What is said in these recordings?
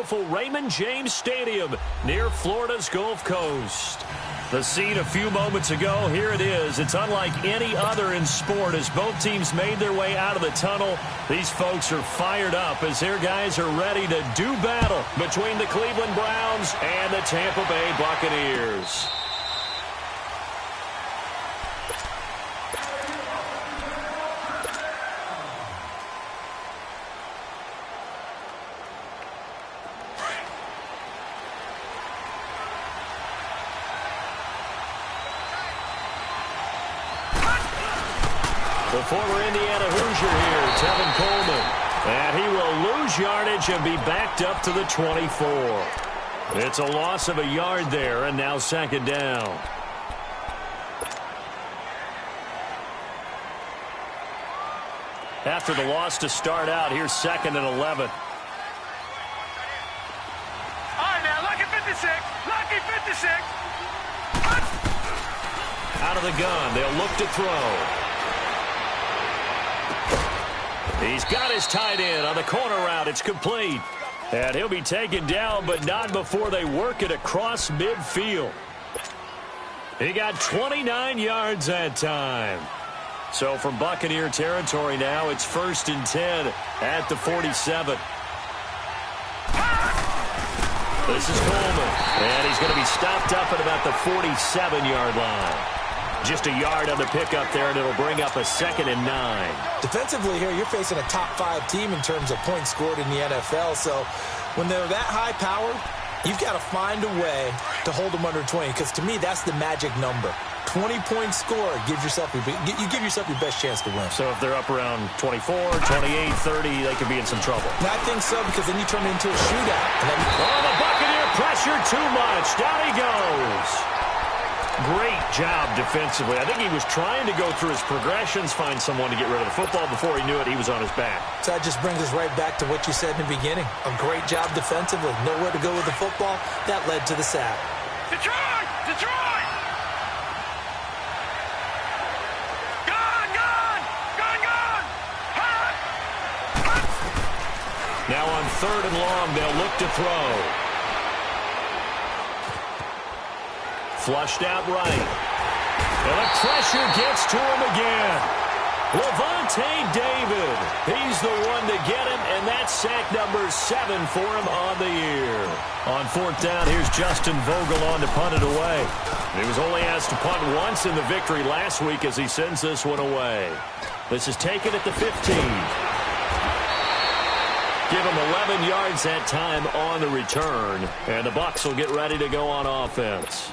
beautiful Raymond James Stadium near Florida's Gulf Coast. The scene a few moments ago, here it is. It's unlike any other in sport as both teams made their way out of the tunnel. These folks are fired up as their guys are ready to do battle between the Cleveland Browns and the Tampa Bay Buccaneers. The former Indiana Hoosier here, Tevin Coleman. And he will lose yardage and be backed up to the 24. It's a loss of a yard there, and now second down. After the loss to start out, here's 2nd and 11. All right, now, lucky 56. Lucky 56. Out of the gun, they'll look to throw. He's got his tight end on the corner route. It's complete. And he'll be taken down, but not before they work it across midfield. He got 29 yards that time. So from Buccaneer territory now, it's 1st and 10 at the 47. This is Coleman. And he's going to be stopped up at about the 47-yard line. Just a yard on the pickup there, and it'll bring up a 2nd and 9. Defensively here, you're facing a top-5 team in terms of points scored in the NFL. So when they're that high-powered, you've got to find a way to hold them under 20. Because to me, that's the magic number. 20-point score gives yourself you give yourself your best chance to win. So if they're up around 24, 28, 30, they could be in some trouble. And I think so, because then you turn it into a shootout. And then the Buccaneer pressure too much. Down he goes. Great job defensively. I think he was trying to go through his progressions, find someone to get rid of the football. Before he knew it, he was on his back. So that just brings us right back to what you said in the beginning. A great job defensively. Nowhere to go with the football. That led to the sack. Detroit! Detroit! Gone! Gone! Gone! Gone! Hot! Now on 3rd and long, they'll look to throw. Flushed out right. And the pressure gets to him again. Levante David. He's the one to get him, and that's sack number 7 for him on the year. On 4th down, here's Justin Vogel on to punt it away. He was only asked to punt once in the victory last week as he sends this one away. This is taken at the 15. Give him 11 yards that time on the return, and the Bucs will get ready to go on offense.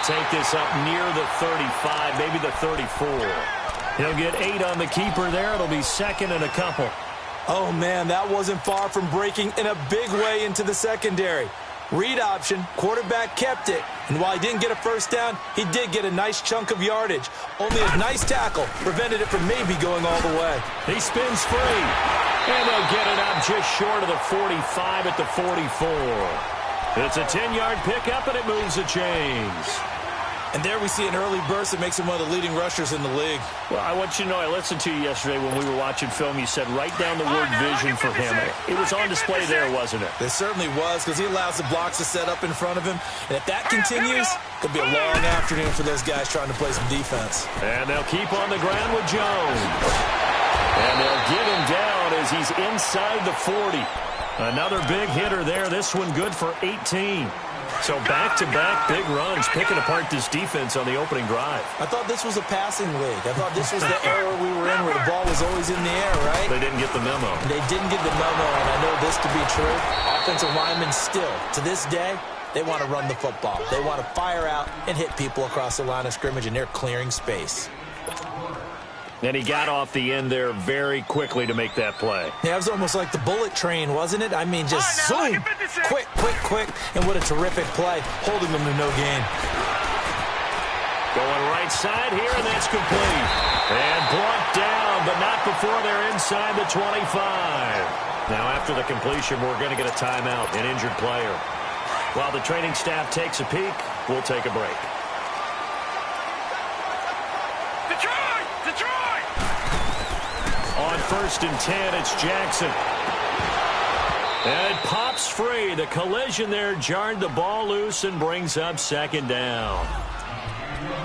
Take this up near the 35, maybe the 34. He'll get 8 on the keeper there. It'll be 2nd and a couple. Oh, man, that wasn't far from breaking in a big way into the secondary. Read option, quarterback kept it. And while he didn't get a first down, he did get a nice chunk of yardage. Only a nice tackle prevented it from maybe going all the way. He spins free. And they'll get it up just short of the 45 at the 44. It's a 10-yard pickup, and it moves the chains. And there we see an early burst that makes him one of the leading rushers in the league. Well, I want you to know, I listened to you yesterday when we were watching film. You said write down the word vision for him. It was on display there, wasn't it? It certainly was, because he allows the blocks to set up in front of him. And if that continues, it'll be a long afternoon for those guys trying to play some defense. And they'll keep on the ground with Jones. And they'll get him down as he's inside the 40. Another big hitter there. This one good for 18. So back-to-back big runs, picking apart this defense on the opening drive. I thought this was a passing league. I thought this was the era we were in where the ball was always in the air, right? They didn't get the memo. They didn't get the memo, and I know this to be true. Offensive linemen still, to this day, they want to run the football. They want to fire out and hit people across the line of scrimmage, and they're clearing space. And he got off the end there very quickly to make that play. Yeah, it was almost like the bullet train, wasn't it? I mean, just zoom, quick, quick, quick, and what a terrific play, holding them to no gain. Going right side here, and that's complete. And brought down, but not before they're inside the 25. Now, after the completion, we're going to get a timeout, an injured player. While the training staff takes a peek, we'll take a break. Detroit! Detroit! On 1st and 10, it's Jackson. And it pops free. The collision there jarred the ball loose and brings up 2nd down.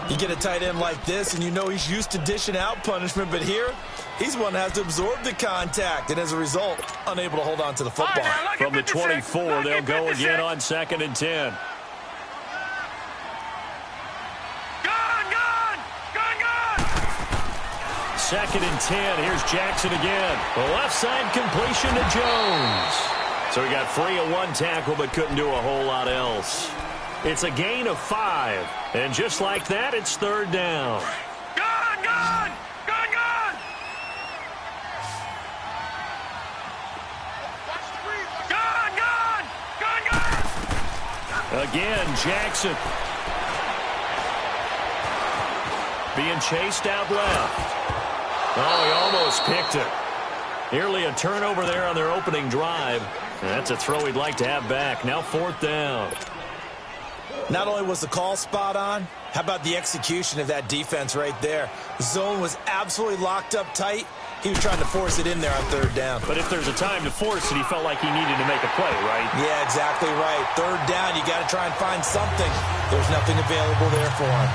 You get a tight end like this, and you know he's used to dishing out punishment, but here, he's one that has to absorb the contact, and as a result, unable to hold on to the football. Right, From the 24, they'll go again on 2nd and 10. Gone! 2nd and 10. Here's Jackson again. The left side completion to Jones. So he got free of 1 tackle, but couldn't do a whole lot else. It's a gain of 5. And just like that, it's 3rd down. Gone! Again, Jackson. Being chased out left. Oh, he almost picked it. Nearly a turnover there on their opening drive. And that's a throw he'd like to have back. Now 4th down. Not only was the call spot on, how about the execution of that defense right there? The zone was absolutely locked up tight. He was trying to force it in there on 3rd down. But if there's a time to force it, he felt like he needed to make a play, right? Yeah, exactly right. 3rd down, you got to try and find something. There's nothing available there for him.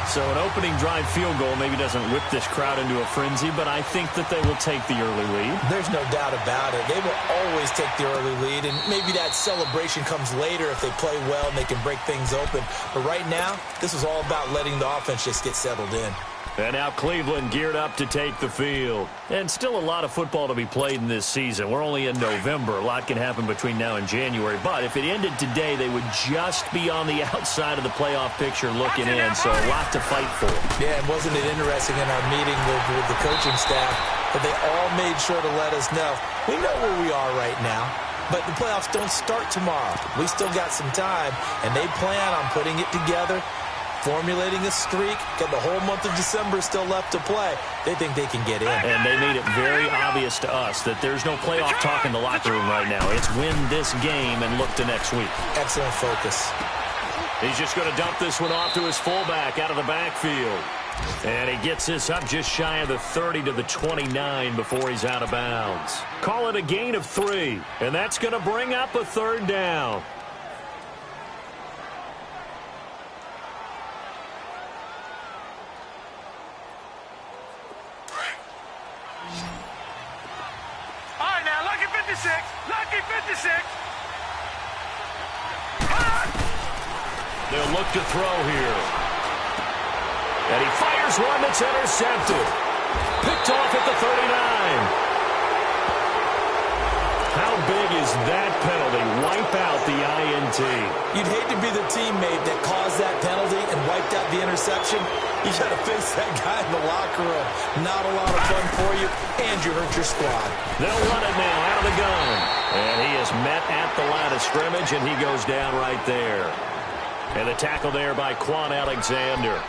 So an opening drive field goal maybe doesn't whip this crowd into a frenzy, but I think that they will take the early lead. There's no doubt about it. They will always take the early lead, and maybe that celebration comes later if they play well and they can break things open. But right now, this is all about letting the offense just get settled in. And now Cleveland geared up to take the field. And still a lot of football to be played in this season. We're only in November. A lot can happen between now and January. But if it ended today, they would just be on the outside of the playoff picture looking in. So a lot to fight for. Yeah, and wasn't it interesting in our meeting with the coaching staff that they all made sure to let us know, we know where we are right now, but the playoffs don't start tomorrow. We still got some time, and they plan on putting it together, formulating a streak, got the whole month of December still left to play. They think they can get in. And they made it very obvious to us that there's no playoff talk in the locker room right now. It's win this game and look to next week. Excellent focus. He's just going to dump this one off to his fullback out of the backfield. And he gets this up just shy of the 30 to the 29 before he's out of bounds. Call it a gain of 3, and that's going to bring up a 3rd down. Lucky 56. They'll look to throw here. And he fires one that's intercepted. Picked off at the 39. How big is that penalty? Wipe out the INT. You'd hate to be the teammate that caused that penalty and wiped out the interception. You got to face that guy in the locker room. Not a lot of fun for you, and you hurt your squad. They'll run it now out of the gun. And he is met at the line of scrimmage, and he goes down right there. And the tackle there by Quan Alexander.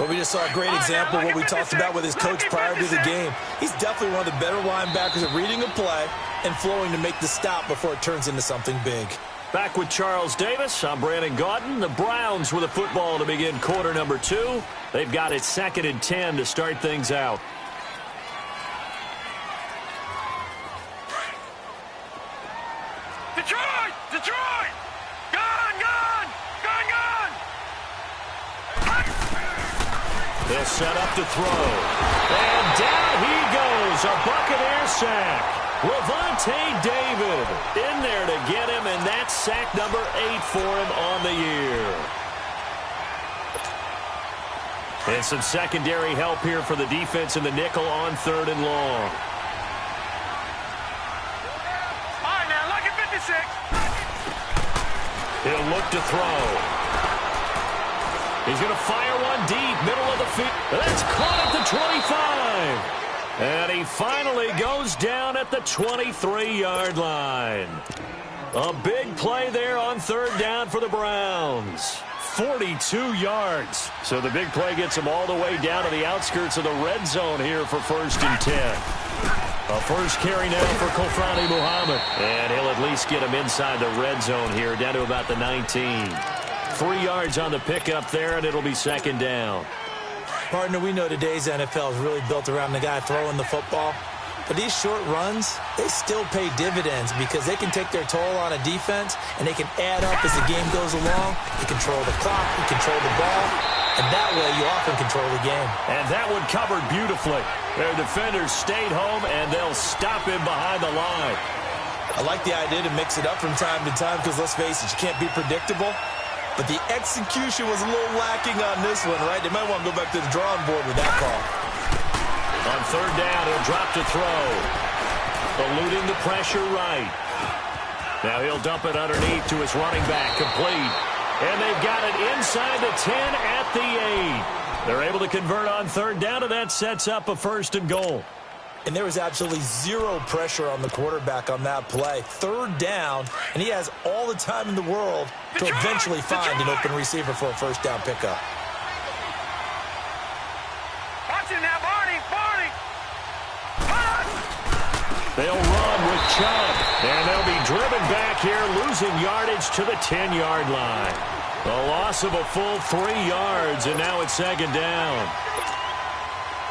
Well, we just saw a great example of what we talked about with his coach prior to the game. He's definitely one of the better linebackers at reading a play and flowing to make the stop before it turns into something big. Back with Charles Davis, I'm Brandon Gaudin. The Browns with the football to begin quarter number 2. They've got it 2nd and 10 to start things out. Detroit! Detroit! Gone! They'll set up to throw. And down he goes. A Buccaneer sack. Levante David in there to get him, and that's sack number 8 for him on the year. And some secondary help here for the defense in the nickel on 3rd and long. All right, now, lucky 56. He'll look to throw. He's going to fire one deep, middle of the field. That's caught at the 25. And he finally goes down at the 23-yard line. A big play there on 3rd down for the Browns. 42 yards. So the big play gets him all the way down to the outskirts of the red zone here for 1st and 10. A first carry now for Kofrani Muhammad. And he'll at least get him inside the red zone here, down to about the 19. 3 yards on the pickup there, and it'll be second down. Partner, we know today's NFL is really built around the guy throwing the football. But these short runs, they still pay dividends because they can take their toll on a defense, and they can add up as the game goes along. You control the clock, you control the ball, and that way you often control the game. And that one covered beautifully. Their defenders stayed home, and they'll stop him behind the line. I like the idea to mix it up from time to time because, let's face it, you can't be predictable. But the execution was a little lacking on this one, right? They might want to go back to the drawing board with that call. On third down, he'll drop to throw. Eluding the pressure right. Now he'll dump it underneath to his running back, complete. And they've got it inside the 10 at the 8. They're able to convert on third down, and that sets up a first and goal. And there was absolutely zero pressure on the quarterback on that play. Third down, and he has all the time in the world to eventually find an open receiver for a first down pickup. Watch it now, Barney. They'll run with Chubb, and they'll be driven back here, losing yardage to the 10-yard line. A loss of a full 3 yards, and now it's second down.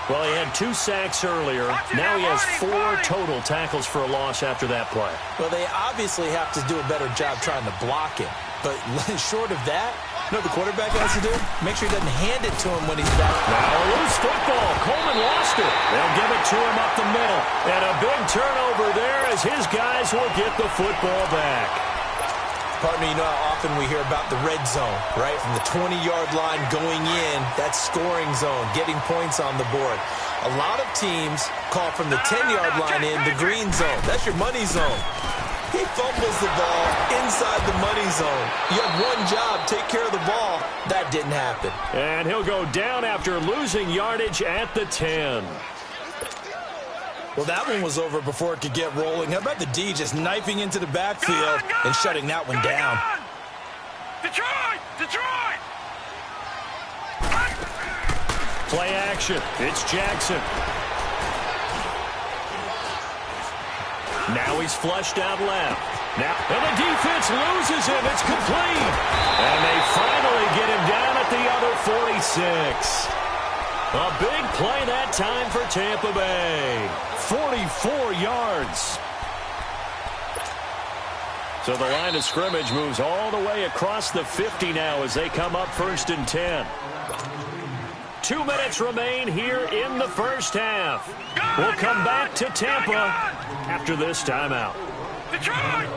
Well, he had 2 sacks earlier. Now he has 4 total tackles for a loss after that play. Well, they obviously have to do a better job trying to block him. But short of that, you know what the quarterback has to do? Make sure he doesn't hand it to him when he's back. Now a loose football. Coleman lost it. They'll give it to him up the middle. And a big turnover there as his guys will get the football back. Partner, you know how often we hear about the red zone, right? From the 20-yard line going in, that scoring zone, getting points on the board. A lot of teams call from the 10-yard line in the green zone. That's your money zone. He fumbles the ball inside the money zone. You have one job, take care of the ball. That didn't happen. And he'll go down after losing yardage at the 10. Well, that one was over before it could get rolling. How about the D just knifing into the backfield and shutting that one down? Detroit! Play action. It's Jackson. Now he's flushed out left. Now, and the defense loses him. It's complete. And they finally get him down at the other 46. A big play that time for Tampa Bay. 44 yards. So the line of scrimmage moves all the way across the 50 now as they come up first and 10. 2 minutes remain here in the first half. We'll come back to Tampa after this timeout. Detroit!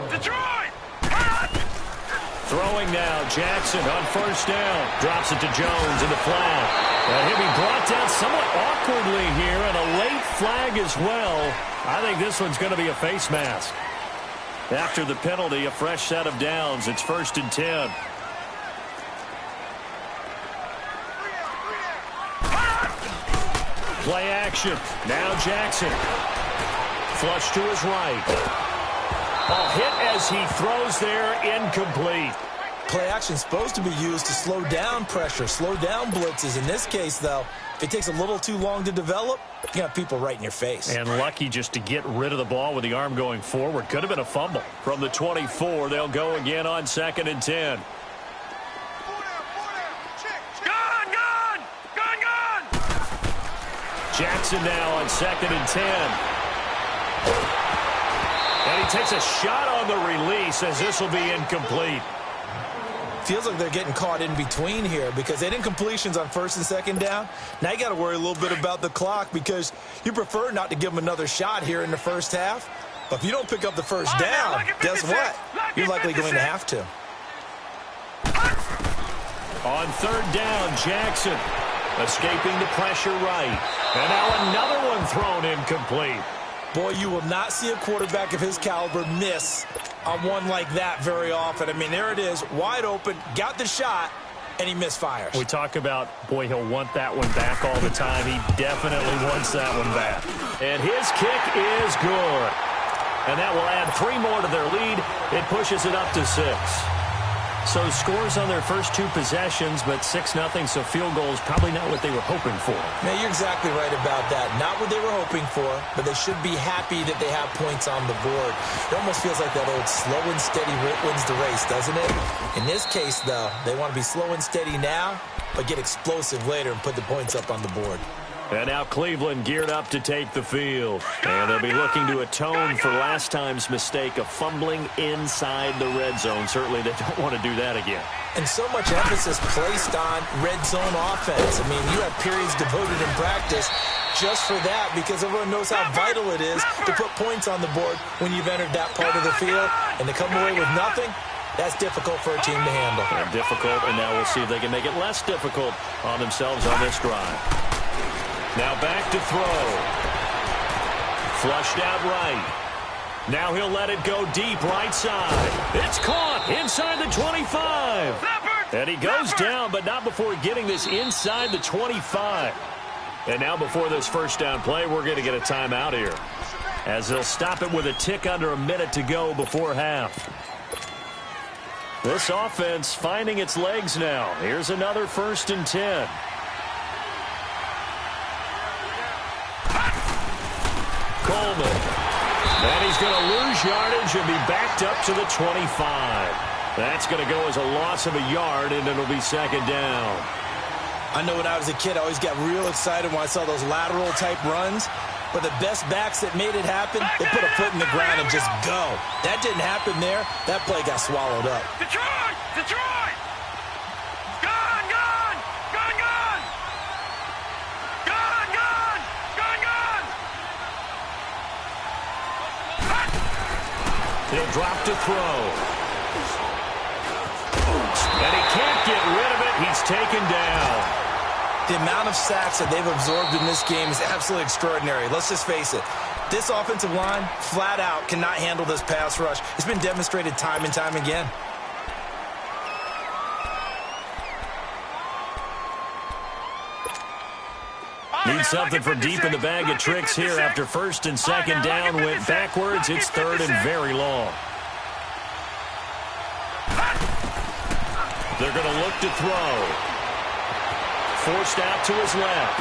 Throwing now, Jackson on first down. Drops it to Jones in the flat. And he'll be brought down somewhat awkwardly here, and a late flag as well. I think this one's going to be a face mask. After the penalty, a fresh set of downs. It's first and 10. Play action. Now Jackson. Flush to his right. A hit as he throws there, incomplete. Play action supposed to be used to slow down pressure, slow down blitzes. In this case, though, if it takes a little too long to develop, you got people right in your face. And lucky just to get rid of the ball with the arm going forward. Could have been a fumble. From the 24, they'll go again on second and 10. Jackson now on second and 10. And he takes a shot on the release as this will be incomplete. Feels like they're getting caught in between here because they didn't completions on first and second down. Now you got to worry a little bit about the clock because you prefer not to give them another shot here in the first half. But if you don't pick up the first down, guess what? You're likely going to have to. On third down, Jackson escaping the pressure right. And now another one thrown incomplete. Boy, you will not see a quarterback of his caliber miss on one like that very often. I mean, there it is, wide open, got the shot, and he misfires. We talk about, boy, he'll want that one back all the time. He definitely wants that one back. And his kick is good. And that will add 3 more to their lead. It pushes it up to 6. So scores on their first 2 possessions, but 6-0, so field goals probably not what they were hoping for. Man, you're exactly right about that. Not what they were hoping for, but they should be happy that they have points on the board. It almost feels like that old slow and steady wins the race, doesn't it? In this case, though, they want to be slow and steady now, but get explosive later and put the points up on the board. And now Cleveland geared up to take the field. And they'll be looking to atone for last time's mistake of fumbling inside the red zone. Certainly they don't want to do that again. And so much emphasis placed on red zone offense. I mean, you have periods devoted in practice just for that because everyone knows how vital it is to put points on the board when you've entered that part of the field. And to come away with nothing, that's difficult for a team to handle. And difficult, and now we'll see if they can make it less difficult on themselves on this drive. Now back to throw. Flushed out right. Now he'll let it go deep right side. It's caught inside the 25. And he goes down, but not before getting this inside the 25. And now before this first down play, we're going to get a timeout here, as they'll stop it with a tick under a minute to go before half. This offense finding its legs now. Here's another 1st and 10. Coleman. And he's going to lose yardage and be backed up to the 25. That's going to go as a loss of a yard, and it'll be 2nd down. I know when I was a kid, I always got real excited when I saw those lateral-type runs. But the best backs that made it happen, they put a foot in the ground and just go. That didn't happen there. That play got swallowed up. Detroit! Detroit! Gone! Gone! Gone! Gone! Gone! Gone! Gone! Gone! He'll drop to throw. And he can't get rid of it. He's taken down. The amount of sacks that they've absorbed in this game is absolutely extraordinary. Let's just face it. This offensive line, flat out, cannot handle this pass rush. It's been demonstrated time and time again. Need something from deep in the bag of tricks here after 1st and 2nd down. Went backwards. It's 3rd and very long. They're going to look to throw. Forced out to his left.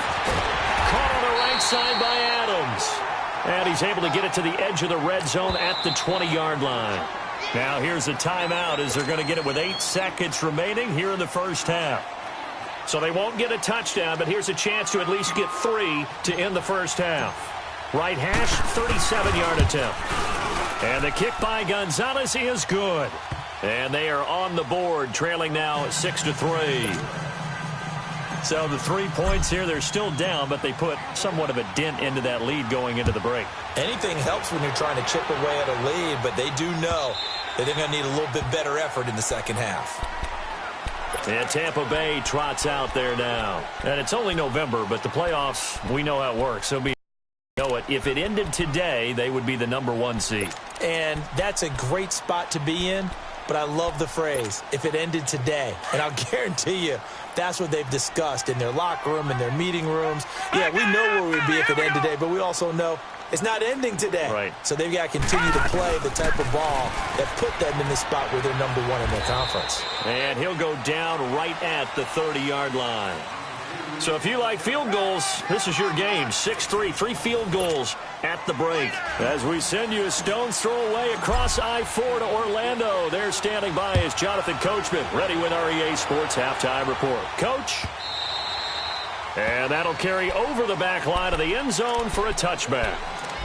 Caught on the right side by Adams. And he's able to get it to the edge of the red zone at the 20-yard line. Now here's a timeout as they're going to get it with 8 seconds remaining here in the first half. So they won't get a touchdown, but here's a chance to at least get 3 to end the first half. Right hash, 37-yard attempt. And the kick by Gonzalez is good. And they are on the board, trailing now 6-3. So the 3 points here, they're still down, but they put somewhat of a dent into that lead going into the break. Anything helps when you're trying to chip away at a lead, but they do know that they're going to need a little bit better effort in the second half. And Tampa Bay trots out there now. And it's only November, but the playoffs, we know how it works. So if it ended today, they would be the #1 seed. And that's a great spot to be in. But I love the phrase, if it ended today. And I'll guarantee you, that's what they've discussed in their locker room, in their meeting rooms. Yeah, we know where we'd be if it ended today, but we also know it's not ending today. Right. So they've got to continue to play the type of ball that put them in the spot where they're #1 in their conference. And he'll go down right at the 30-yard line. So if you like field goals, this is your game. 6-3, 3 field goals at the break. As we send you a stone's throw away across I-4 to Orlando. There standing by is Jonathan Coachman, ready with our EA Sports Halftime Report. Coach. And that'll carry over the back line of the end zone for a touchback.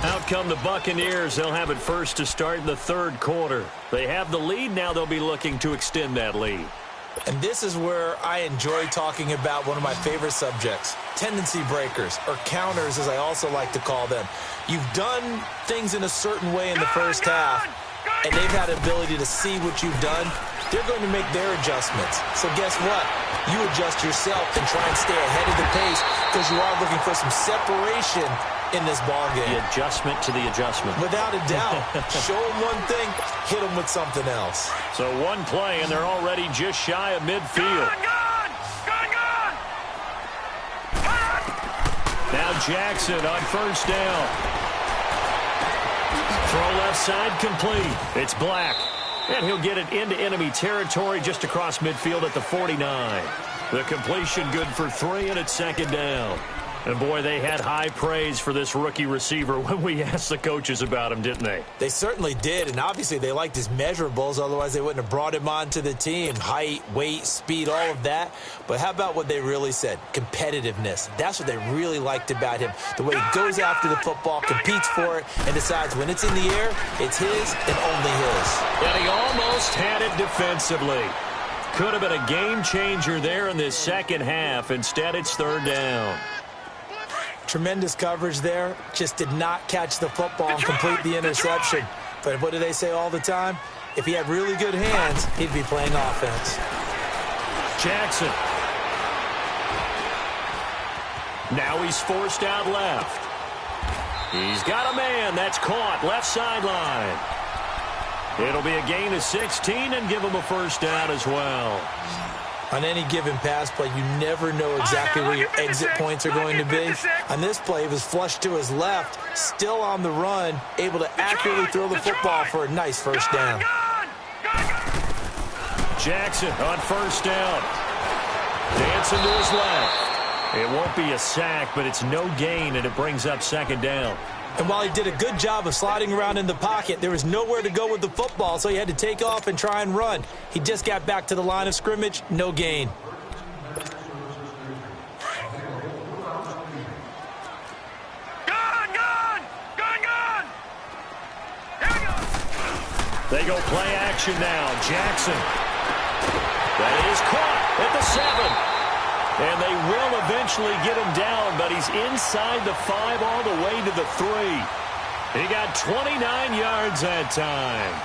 Out come the Buccaneers. They'll have it first to start in the 3rd quarter. They have the lead. Now they'll be looking to extend that lead. And this is where I enjoy talking about one of my favorite subjects, tendency breakers, or counters as I also like to call them. You've done things in a certain way in the first half, and they've had the ability to see what you've done. They're going to make their adjustments. So guess what? You adjust yourself and try and stay ahead of the pace because you are looking for some separation in this ballgame. The adjustment to the adjustment. Without a doubt. Show them one thing, hit them with something else. So one play, and they're already just shy of midfield. Now Jackson on first down. Throw left side complete. It's Black. And he'll get it into enemy territory just across midfield at the 49. The completion good for 3, and it's second down. And, boy, they had high praise for this rookie receiver when we asked the coaches about him, didn't they? They certainly did, and obviously they liked his measurables. Otherwise, they wouldn't have brought him onto the team. Height, weight, speed, all of that. But how about what they really said? Competitiveness. That's what they really liked about him. The way he goes after the football, competes for it, and decides when it's in the air, it's his and only his. And he almost had it defensively. Could have been a game changer there in this second half. Instead, it's third down. Tremendous coverage there. Just did not catch the football and complete the interception. But what do they say all the time? If he had really good hands, he'd be playing offense. Jackson. Now he's forced out left. He's got a man. That's caught. Left sideline. It'll be a gain of 16 and give him a first down as well. On any given pass play, you never know exactly where your exit points are going to be. On this play, it was flushed to his left, still on the run, able to accurately throw the football for a nice first down. Jackson on first down. Dancing to his left. It won't be a sack, but it's no gain, and it brings up second down. And while he did a good job of sliding around in the pocket, there was nowhere to go with the football, so he had to take off and try and run. He just got back to the line of scrimmage, no gain. Gone! Here we go! They go play action now. Jackson. That is caught at the 7. And they will eventually get him down, but he's inside the 5 all the way to the 3. He got 29 yards that time.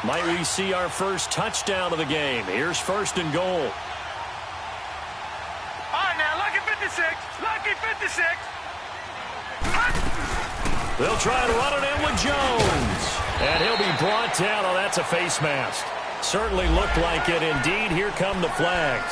Might we see our first touchdown of the game? Here's first and goal. All right, now, lucky 56. Lucky 56. They'll try and run it in with Jones. And he'll be brought down. Oh, that's a face mask. Certainly looked like it. Indeed, here come the flags.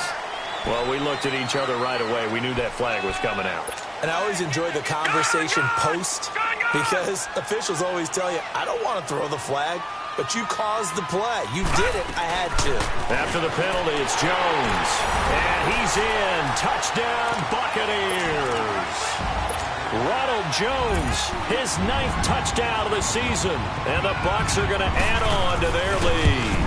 Well, we looked at each other right away. We knew that flag was coming out. And I always enjoy the conversation post because officials always tell you, I don't want to throw the flag. But you caused the play. You did it. I had to. After the penalty, it's Jones. And he's in. Touchdown, Buccaneers. Ronald Jones, his 9th touchdown of the season. And the Bucs are going to add on to their lead.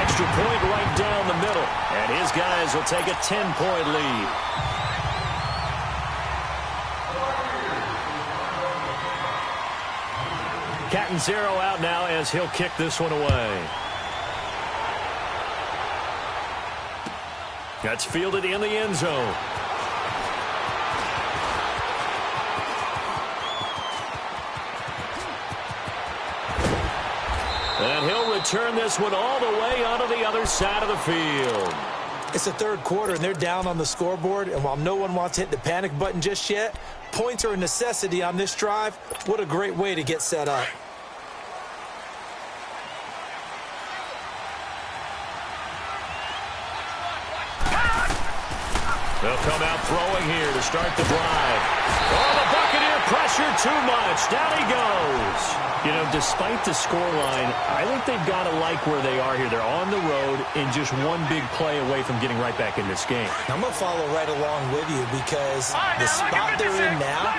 Extra point right down the middle. And his guys will take a 10-point lead. Catanzaro out now as he'll kick this one away. That's fielded in the end zone. And he'll return this one all the way onto the other side of the field. It's the third quarter, and they're down on the scoreboard. And while no one wants to hit the panic button just yet, points are a necessity on this drive. What a great way to get set up. They'll come out throwing here to start the drive. Oh, the Buccaneer pressure too much. Down he goes. You know, despite the scoreline, I think they've got to like where they are here. They're on the road and just one big play away from getting right back in this game. I'm going to follow right along with you because the spot they're in now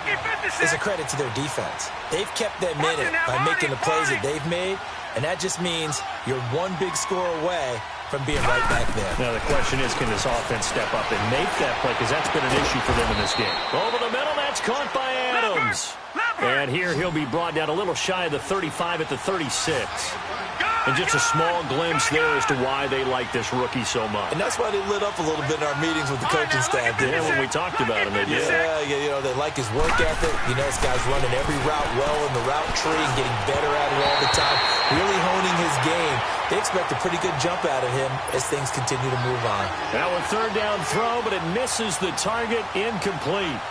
is a credit to their defense. They've kept them in it by making the plays that they've made, and that just means you're one big score away from being right back there. Now, the question is, can this offense step up and make that play? Because that's been an issue for them in this game. Over the middle, that's caught by Adams. And And here he'll be brought down a little shy of the 35 at the 36. And just a small glimpse there as to why they like this rookie so much. And that's why they lit up a little bit in our meetings with the coaching staff. Yeah, when we talked about him, they did. Yeah, you know, they like his work ethic. You know, this guy's running every route well in the route tree and getting better at it all the time, really honing his game. They expect a pretty good jump out of him as things continue to move on. Now a third down throw, but it misses the target, incomplete.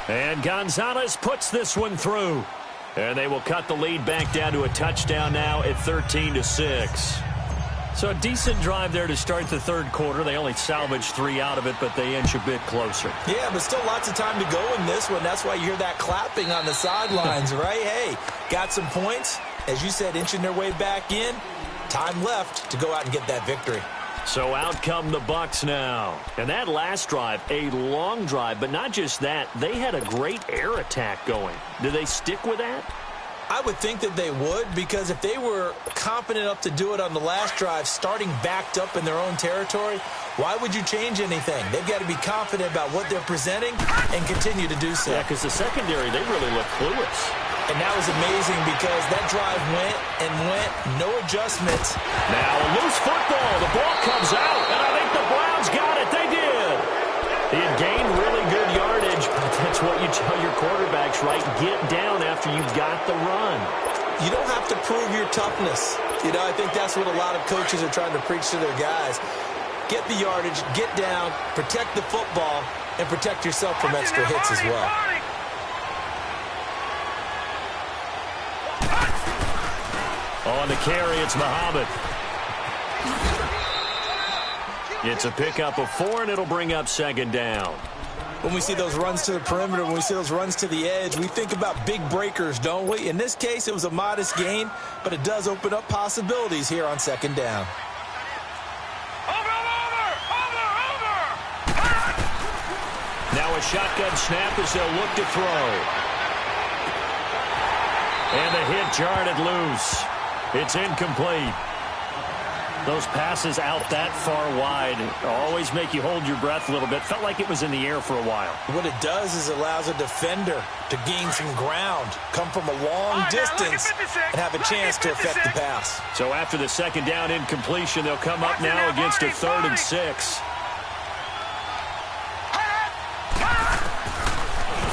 And Gonzalez puts this one through. And they will cut the lead back down to a touchdown now at 13-6. So a decent drive there to start the third quarter. They only salvaged 3 out of it, but they inch a bit closer. Yeah, but still lots of time to go in this one. That's why you hear that clapping on the sidelines, right? Hey, got some points. As you said, inching their way back in. Time left to go out and get that victory. So out come the Bucs now. And that last drive, a long drive, but not just that. They had a great air attack going. Do they stick with that? I would think that they would, because if they were confident enough to do it on the last drive, starting backed up in their own territory, why would you change anything? They've got to be confident about what they're presenting and continue to do so. Yeah, because the secondary, they really look clueless. And that was amazing because that drive went and went, no adjustments. Now a loose football. The ball comes out, and I think the Browns got it. They did. He had gained really good yardage, but that's what you tell your quarterbacks, right? Get down after you've got the run. You don't have to prove your toughness. You know, I think that's what a lot of coaches are trying to preach to their guys. Get the yardage, get down, protect the football, and protect yourself from extra hits as well. On the carry, it's Muhammad. It's a pickup of 4, and it'll bring up second down. When we see those runs to the perimeter, when we see those runs to the edge, we think about big breakers, don't we? In this case, it was a modest gain, but it does open up possibilities here on second down. Now a shotgun snap as they'll look to throw. And the hit jarred it loose. It's incomplete. Those passes out that far wide always make you hold your breath a little bit. Felt like it was in the air for a while. What it does is it allows a defender to gain some ground, come from a long distance, and have a chance to affect the pass. So after the second down incompletion, they'll come up now against a 3rd and 6.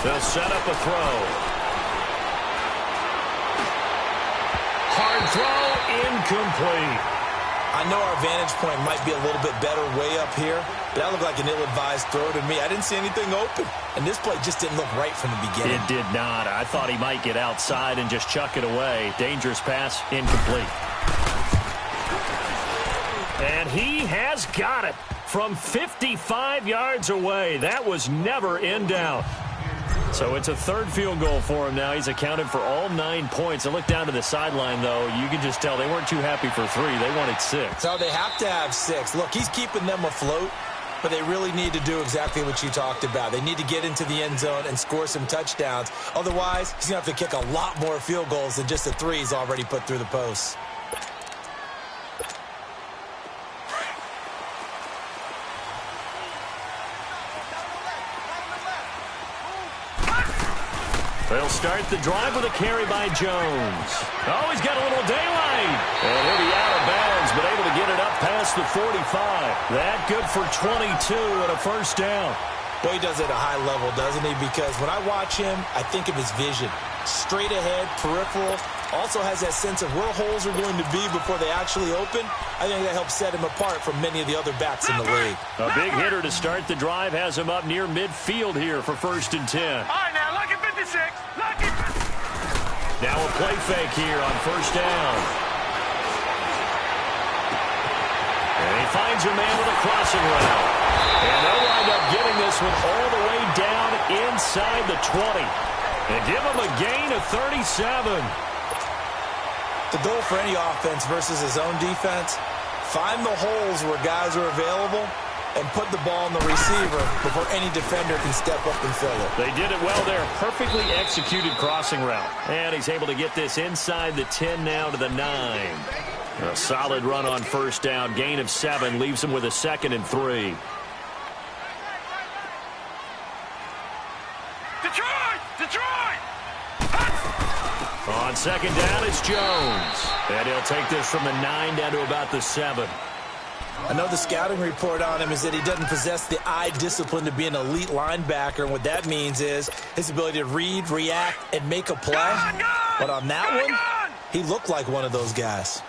They'll set up a throw. Hard throw, incomplete. I know our vantage point might be a little bit better way up here, but that looked like an ill-advised throw to me. I didn't see anything open, and this play just didn't look right from the beginning. It did not. I thought he might get outside and just chuck it away. Dangerous pass, incomplete. And he has got it from 55 yards away. That was never in doubt. So it's a 3rd field goal for him now. He's accounted for all 9 points. I look down to the sideline, though. You can just tell they weren't too happy for 3. They wanted 6. So they have to have 6. Look, he's keeping them afloat, but they really need to do exactly what you talked about. They need to get into the end zone and score some touchdowns. Otherwise, he's going to have to kick a lot more field goals than just the 3 he's already put through the posts. They'll start the drive with a carry by Jones. Oh, he's got a little daylight. And he'll be out of bounds, but able to get it up past the 45. That good for 22 and a first down. Well, he does it at a high level, doesn't he? Because when I watch him, I think of his vision. Straight ahead, peripheral. Also has that sense of where holes are going to be before they actually open. I think that helps set him apart from many of the other backs in the league. A big hitter to start the drive has him up near midfield here for 1st and 10. All right, now, lucky 56. Lucky 56. Now a play fake here on 1st down. And he finds a man with a crossing route. And they'll wind up getting this one all the way down inside the 20. And give him a gain of 37. The goal for any offense versus his own defense, find the holes where guys are available and put the ball on the receiver before any defender can step up and fill it. They did it well there. Perfectly executed crossing route. And he's able to get this inside the 10 now to the 9. A solid run on first down. Gain of 7 leaves him with a 2nd and 3. Detroit! On 2nd down, it's Jones. And he'll take this from the 9 down to about the 7. I know the scouting report on him is that he doesn't possess the eye discipline to be an elite linebacker. And what that means is his ability to read, react, and make a play. But on that one, he looked like one of those guys.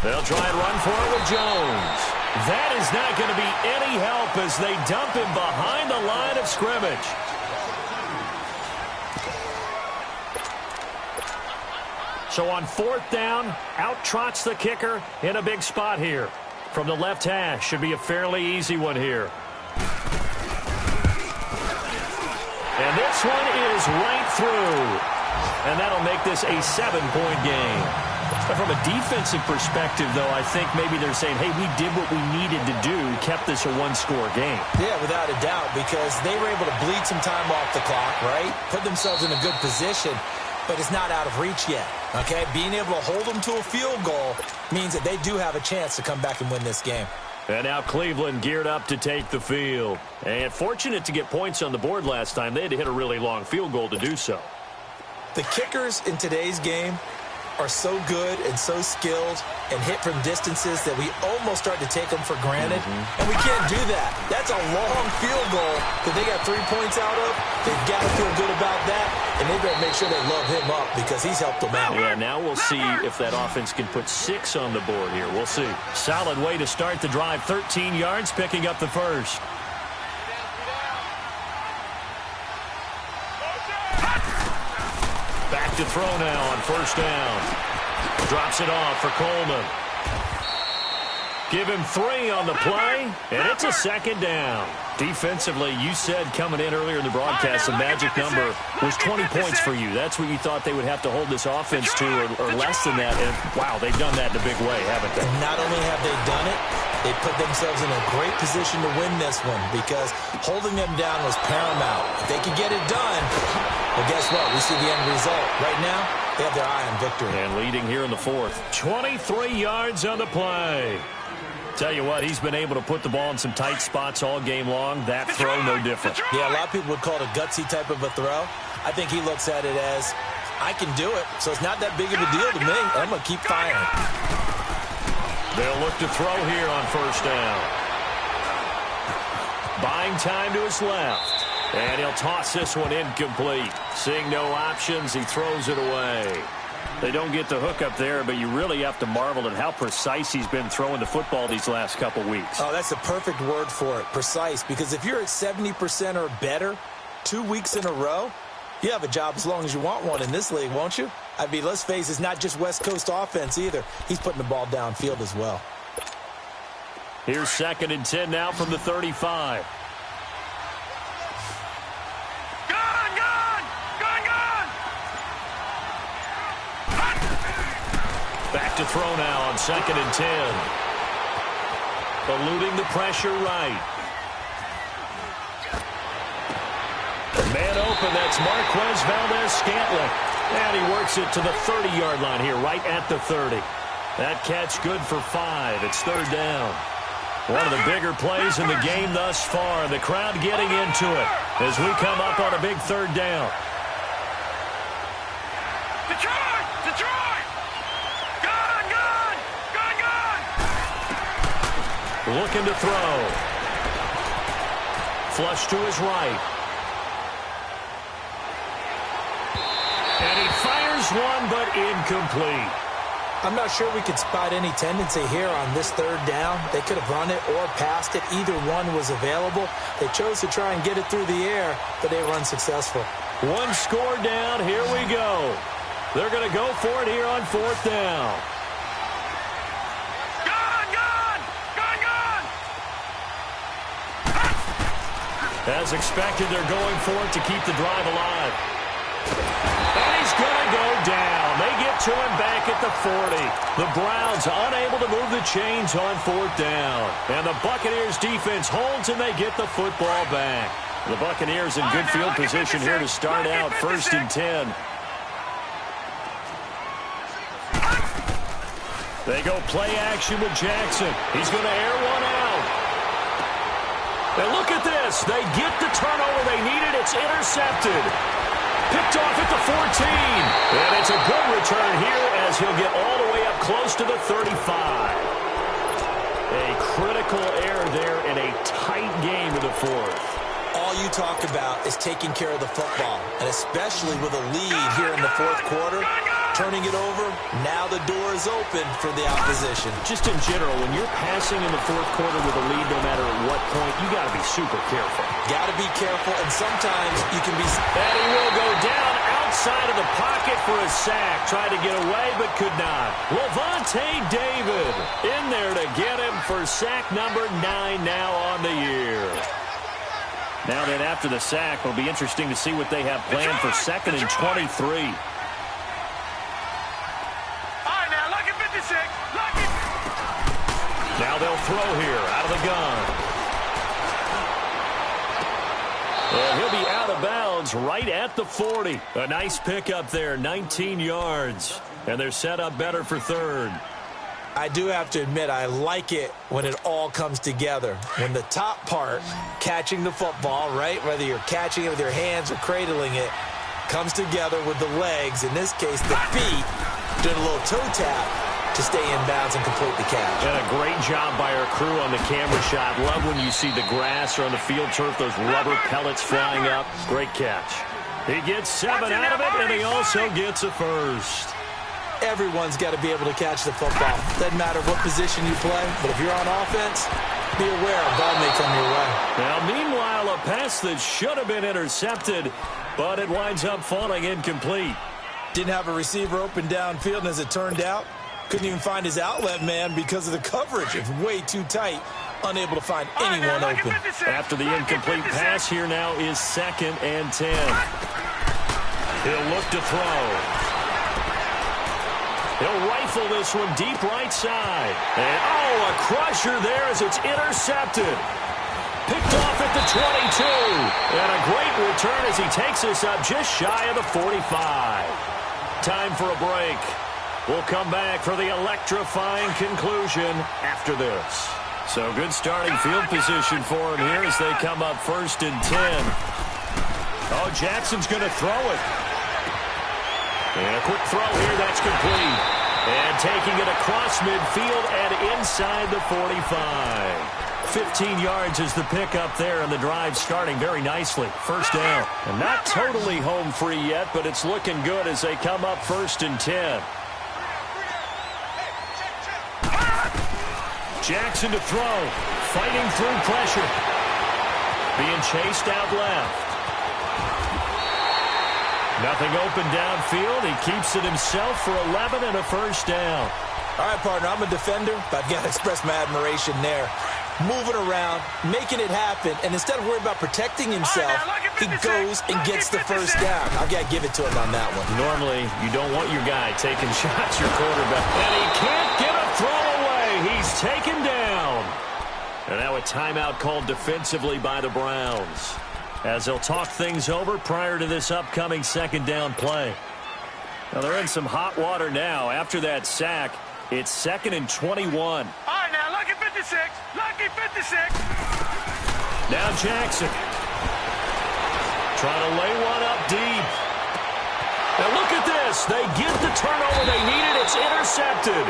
They'll try and run for it with Jones. That is not going to be any help as they dump him behind the line of scrimmage. So on 4th down, out trots the kicker in a big spot here. From the left hash, should be a fairly easy one here. And this one is right through. And that'll make this a 7-point game. But from a defensive perspective, though, I think maybe they're saying, hey, we did what we needed to do, kept this a 1-score game. Yeah, without a doubt, because they were able to bleed some time off the clock, right? Put themselves in a good position, but it's not out of reach yet, okay? Being able to hold them to a field goal means that they do have a chance to come back and win this game. And now Cleveland geared up to take the field. And fortunate to get points on the board last time. They had to hit a really long field goal to do so. The kickers in today's game are so good and so skilled and hit from distances that we almost start to take them for granted. And we can't do that. That's a long field goal that they got 3 points out of. They've got to feel good about that, and they better make sure they love him up because he's helped them out. Yeah, now we'll see if that offense can put 6 on the board here. We'll see. Solid way to start the drive. 13 yards, picking up the first. Back to throw now on first down. Drops it off for Coleman. Give him 3 on the play, and it's a 2nd down. Defensively, you said coming in earlier in the broadcast, the magic number was 20 points for you. That's what you thought they would have to hold this offense to, or less than that. And, wow, they've done that in a big way, haven't they? And not only have they done it, they put themselves in a great position to win this one because holding them down was paramount. If they could get it done, well, guess what? We see the end result. Right now, they have their eye on victory. And leading here in the 4th. 23 yards on the play. Tell you what, he's been able to put the ball in some tight spots all game long. That throw, no different. Yeah, a lot of people would call it a gutsy type of a throw. I think he looks at it as, I can do it, so it's not that big of a deal to me. I'm going to keep firing. They'll look to throw here on first down. Buying time to his left. And he'll toss this one incomplete. Seeing no options, he throws it away. They don't get the hook up there, but you really have to marvel at how precise he's been throwing the football these last couple weeks. Oh, that's the perfect word for it, precise. Because if you're at 70% or better 2 weeks in a row, you have a job as long as you want one in this league, won't you? I mean, let's face it, it's not just West Coast offense either. He's putting the ball downfield as well. Here's 2nd and 10 now from the 35. Back to throw now on 2nd and 10. Eluding the pressure right. Man open, that's Marquez Valdez-Scantling. And he works it to the 30-yard line here, right at the 30. That catch good for 5. It's 3rd down. One of the bigger plays in the game thus far. The crowd getting into it as we come up on a big 3rd down. Detroit! Detroit! Gone! Gone! Gone! Gone! Looking to throw. Flush to his right. And he fires one, but incomplete. I'm not sure we could spot any tendency here on this 3rd down. They could have run it or passed it. Either one was available. They chose to try and get it through the air, but they were unsuccessful. 1 score down. Here we go. They're going to go for it here on 4th down. Gone! Gone! Gone! Gone! As expected, they're going for it to keep the drive alive. And he's going to go down. They get to him back at the 40. The Browns unable to move the chains on 4th down. And the Buccaneers defense holds and they get the football back. The Buccaneers in good field position here to start out, 1st and 10. They go play action with Jackson. He's going to air one out. And look at this. They get the turnover they needed. It's intercepted. Picked off at the 14. And it's a good return here as he'll get all the way up close to the 35. A critical error there in a tight game in the 4th. All you talk about is taking care of the football, and especially with a lead here in the 4th quarter, turning it over, now the door is open for the opposition. Just in general, when you're passing in the 4th quarter with a lead, no matter at what point, you got to be super careful. Got to be careful, and sometimes you can be... And he will go down outside of the pocket for a sack. Tried to get away, but could not. Levante David in there to get him for sack number 9 now on the year. Now then, after the sack, it'll be interesting to see what they have planned for 2nd and 23. All right, now, lucky 56. Lucky. Now they'll throw here out of the gun. And he'll be out of bounds right at the 40. A nice pickup there, 19 yards. And they're set up better for 3rd. I do have to admit, I like it when it all comes together. When the top part, catching the football, right, whether you're catching it with your hands or cradling it, comes together with the legs, in this case the feet, doing a little toe tap to stay in bounds and complete the catch. And a great job by our crew on the camera shot. Love when you see the grass or on the field turf, those rubber pellets flying up. Great catch. He gets 7 out of it, and he also gets a 1st. Everyone's got to be able to catch the football. Doesn't matter what position you play, but if you're on offense, be aware a ball may come your way. Now, meanwhile, a pass that should have been intercepted, but it winds up falling incomplete. Didn't have a receiver open downfield, and as it turned out, couldn't even find his outlet man because of the coverage. It's way too tight, unable to find anyone open. After the incomplete pass, here now is 2nd and 10. He'll look to throw. He'll rifle this one deep right side. And, oh, a crusher there as it's intercepted. Picked off at the 22. And a great return as he takes this up just shy of the 45. Time for a break. We'll come back for the electrifying conclusion after this. So good starting field position for him here as they come up 1st and 10. Oh, Jackson's going to throw it. And a quick throw here, that's complete. And taking it across midfield and inside the 45. 15 yards is the pickup there, and the drive starting very nicely. 1st down. And not totally home free yet, but it's looking good as they come up 1st and 10. Jackson to throw. Fighting through pressure. Being chased out left. Nothing open downfield. He keeps it himself for 11 and a 1st down. All right, partner, I'm a defender, but I've got to express my admiration there. Moving around, making it happen, and instead of worrying about protecting himself, he goes and gets the 1st down. I've got to give it to him on that one. Normally, you don't want your guy taking shots, your quarterback. And he can't get a throw away. He's taken down. And now a timeout called defensively by the Browns, as they'll talk things over prior to this upcoming 2nd down play. Now they're in some hot water now. After that sack, it's 2nd and 21. All right, now, lucky 56. Lucky 56. Now Jackson. Trying to lay one up deep. Now look at this. They get the turnover they needed. It's intercepted.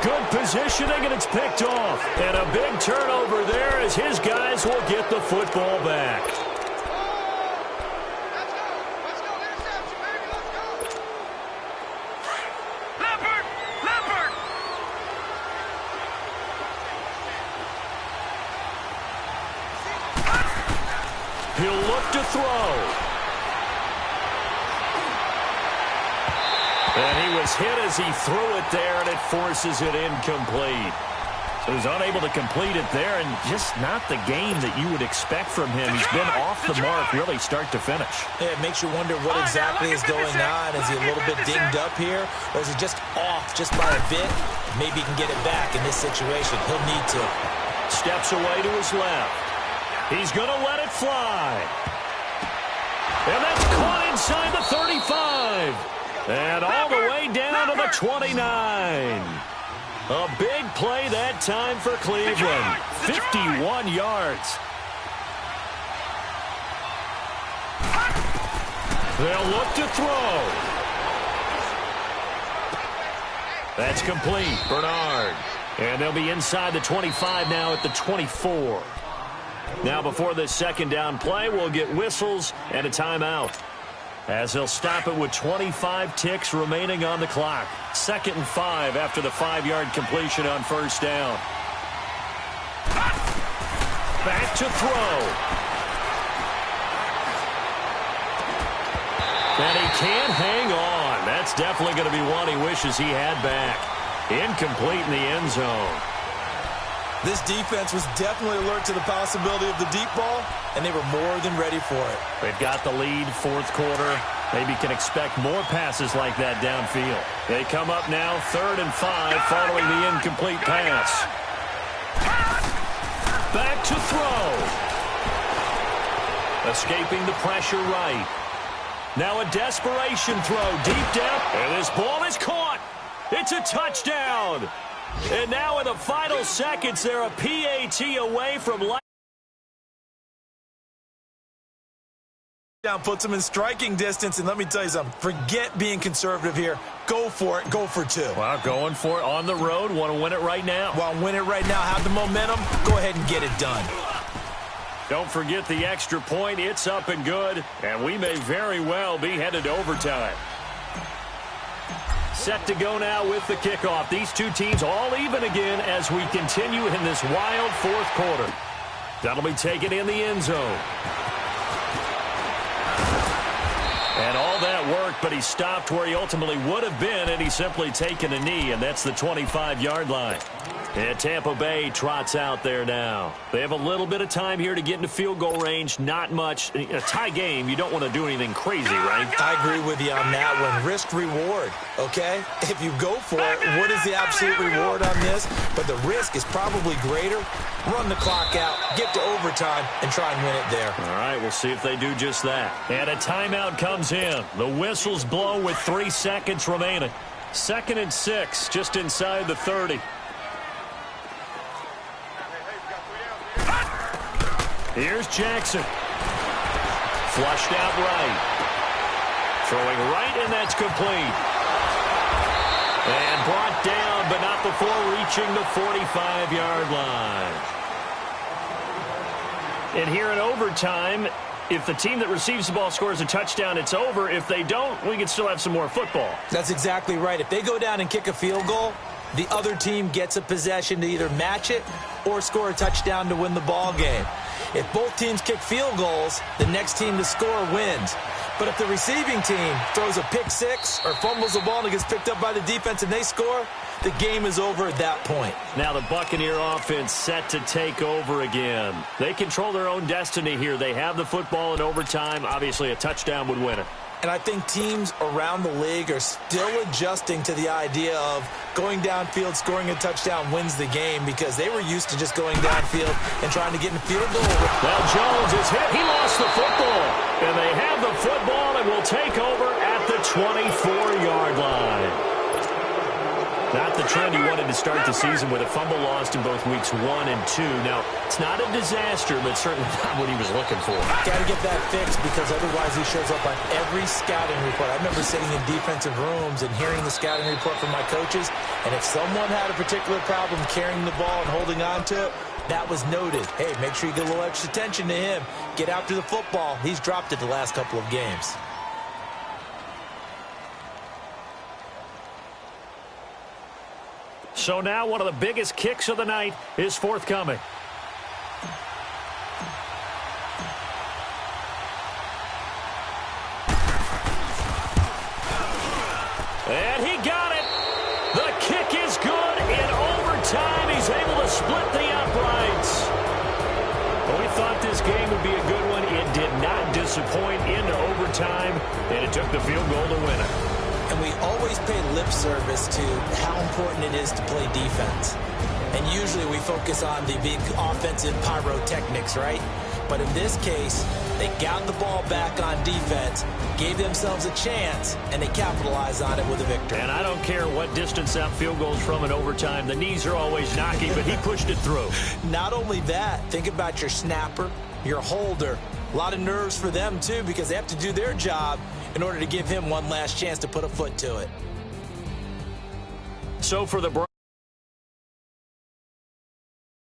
Good positioning, and it's picked off. And a big turnover there as his guys will get the football back. He'll look to throw. And he was hit as he threw it there, and it forces it incomplete. So he's unable to complete it there, and just not the game that you would expect from him. He's been off the mark really start to finish. Yeah, it makes you wonder what exactly is going on. Is he a little bit dinged up here, or is he just off just by a bit? Maybe he can get it back in this situation. He'll need to. Steps away to his left. He's going to let it fly. And that's caught inside the 35. And all the way down to the 29. A big play that time for Cleveland. 51 yards. They'll look to throw. That's complete. Bernard. And they'll be inside the 25 now at the 24. Now before this second down play, we'll get whistles and a timeout, as they'll stop it with 25 ticks remaining on the clock. 2nd and 5 after the 5-yard completion on first down. Back to throw. And he can't hang on. That's definitely going to be one he wishes he had back. Incomplete in the end zone. This defense was definitely alert to the possibility of the deep ball, and they were more than ready for it. They've got the lead, 4th quarter. Maybe can expect more passes like that downfield. They come up now 3rd and 5 following the incomplete pass. Back to throw. Escaping the pressure right. Now a desperation throw deep down, and this ball is caught. It's a touchdown. And now in the final seconds, they're a PAT away from life. Down puts them in striking distance, and let me tell you something. Forget being conservative here. Go for it. Go for 2. Well, going for it on the road. Want to win it right now. Well, win it right now. Have the momentum. Go ahead and get it done. Don't forget the extra point. It's up and good, and we may very well be headed to overtime. Set to go now with the kickoff. These two teams all even again as we continue in this wild 4th quarter. That'll be taken in the end zone. And all that worked, but he stopped where he ultimately would have been, and he's simply taken a knee, and that's the 25-yard line. And Tampa Bay trots out there now. They have a little bit of time here to get into field goal range. Not much. A tie game, you don't want to do anything crazy, right? I agree with you on that one. Risk-reward, okay? If you go for it, what is the absolute reward on this? But the risk is probably greater. Run the clock out, get to overtime, and try and win it there. All right, we'll see if they do just that. And a timeout comes in. The whistles blow with 3 seconds remaining. 2nd and 6, just inside the 30. Here's Jackson. Flushed out right. Throwing right, and that's complete. And brought down, but not before reaching the 45-yard line. And here in overtime, if the team that receives the ball scores a touchdown, it's over. If they don't, we can still have some more football. That's exactly right. If they go down and kick a field goal, the other team gets a possession to either match it or score a touchdown to win the ball game. If both teams kick field goals, the next team to score wins. But if the receiving team throws a pick 6 or fumbles the ball and it gets picked up by the defense and they score, the game is over at that point. Now the Buccaneer offense set to take over again. They control their own destiny here. They have the football in overtime. Obviously, a touchdown would win it. And I think teams around the league are still adjusting to the idea of going downfield, scoring a touchdown wins the game, because they were used to just going downfield and trying to get in field goal. Well, Jones is hit. He lost the football. And they have the football and will take over at the 24-yard line. Not the trend he wanted to start the season, with a fumble lost in both weeks 1 and 2. Now, it's not a disaster, but certainly not what he was looking for. Got to get that fixed, because otherwise he shows up on every scouting report. I remember sitting in defensive rooms and hearing the scouting report from my coaches, and if someone had a particular problem carrying the ball and holding on to it, that was noted. Hey, make sure you get a little extra attention to him. Get after the football. He's dropped it the last couple of games. So now one of the biggest kicks of the night is forthcoming. And he got it. The kick is good. In overtime, he's able to split the uprights. Well, we thought this game would be a good one. It did not disappoint into overtime, and it took the field goal to win it. And we always pay lip service to how important it is to play defense. And usually we focus on the big offensive pyrotechnics, right? But in this case, they got the ball back on defense, gave themselves a chance, and they capitalized on it with a victory. And I don't care what distance that field goes from in overtime. The knees are always knocking, but he pushed it through. Not only that, think about your snapper, your holder. A lot of nerves for them, too, because they have to do their job in order to give him one last chance to put a foot to it. So for the Browns,